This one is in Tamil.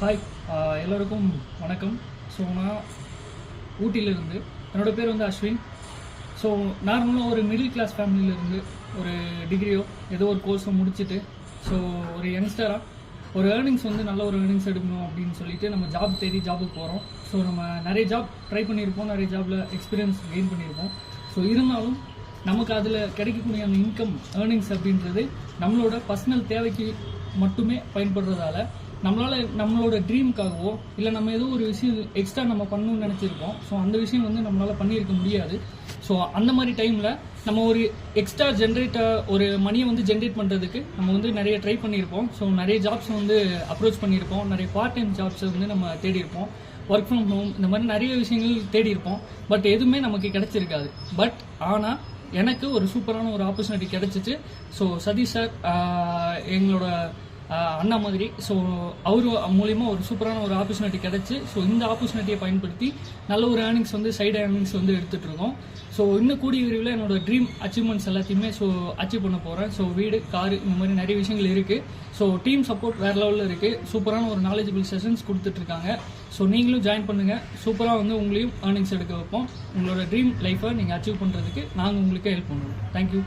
ஹாய், எல்லோருக்கும் வணக்கம். ஸோ நான் ஊட்டியிலிருந்து, என்னோடய பேர் வந்து அஸ்வின். ஸோ நார்மலாக ஒரு மிடில் கிளாஸ் ஃபேமிலியிலேருந்து ஒரு டிகிரியோ ஏதோ ஒரு கோர்ஸை முடிச்சுட்டு ஸோ ஒரு யங்ஸ்டராக ஒரு ஏர்னிங்ஸ் வந்து நல்ல ஒரு ஏர்னிங்ஸ் எடுக்கணும் அப்படின்னு சொல்லிட்டு நம்ம ஜாப் தேடி ஜாபுக்கு போகிறோம். ஸோ நம்ம நிறைய ஜாப் ட்ரை பண்ணியிருப்போம், நிறைய ஜாபில் எக்ஸ்பீரியன்ஸ் கெயின் பண்ணியிருப்போம். ஸோ இருந்தாலும் நமக்கு அதில் கிடைக்கக்கூடிய அந்த இன்கம் ஏர்னிங்ஸ் அப்படின்றது நம்மளோட பர்சனல் தேவைக்கு மட்டுமே பயன்படுறதால நம்மளோட ட்ரீமுக்காகவோ இல்லை நம்ம ஏதோ ஒரு விஷயம் எக்ஸ்ட்ரா நம்ம பண்ணணும்னு நினச்சிருப்போம். ஸோ அந்த விஷயம் வந்து நம்மளால் பண்ணியிருக்க முடியாது. ஸோ அந்த மாதிரி டைமில் நம்ம ஒரு எக்ஸ்ட்ரா ஒரு மணியை வந்து ஜென்ரேட் பண்ணுறதுக்கு நம்ம வந்து நிறைய ட்ரை பண்ணியிருப்போம். ஸோ நிறைய ஜாப்ஸ் வந்து அப்ரோச் பண்ணியிருப்போம், நிறைய பார்ட் டைம் ஜாப்ஸை வந்து நம்ம தேடி இருப்போம், ஒர்க் ஃப்ரம் ஹோம் இந்த மாதிரி நிறைய விஷயங்கள் தேடி இருப்போம். பட் எதுவுமே நமக்கு கிடைச்சிருக்காது. பட் ஆனால் எனக்கு ஒரு சூப்பரான ஒரு ஆப்பர்ச்சுனிட்டி கிடைச்சிச்சு. ஸோ சதீஷ் சார் எங்களோட அண்ணா மாதிரி, ஸோ அவர் மூலிமா ஒரு சூப்பரான ஒரு ஆப்பர்ச்சுனிட்டி கிடச்சி, ஸோ இந்த ஆப்பர்ச்சுனிட்டியை பயன்படுத்தி நல்ல ஒரு ஏர்னிங்ஸ் வந்து சைடு ஏர்னிங்ஸ் வந்து எடுத்துகிட்டு இருக்கோம். ஸோ இன்னும் கூடிய விரைவில் என்னோட ட்ரீம் அச்சீவ்மெண்ட்ஸ் எல்லாத்தையுமே அச்சீவ் பண்ண போகிறேன். ஸோ வீடு, காரு இந்த மாதிரி நிறைய விஷயங்கள் இருக்குது. ஸோ டீம் சப்போர்ட் வேறு லெவலில் இருக்குது. சூப்பரான ஒரு நாலேஜபிள் செஷன்ஸ் கொடுத்துட்ருக்காங்க. ஸோ நீங்களும் ஜாயின் பண்ணுங்கள். சூப்பராக வந்து உங்களையும் ஏர்னிங்ஸ் எடுக்க வைப்போம். உங்களோட ட்ரீம் லைஃப்பை நீங்கள் அச்சீவ் பண்ணுறதுக்கு நாங்கள் உங்களுக்கு ஹெல்ப் பண்ணுவோம். தேங்க்யூ.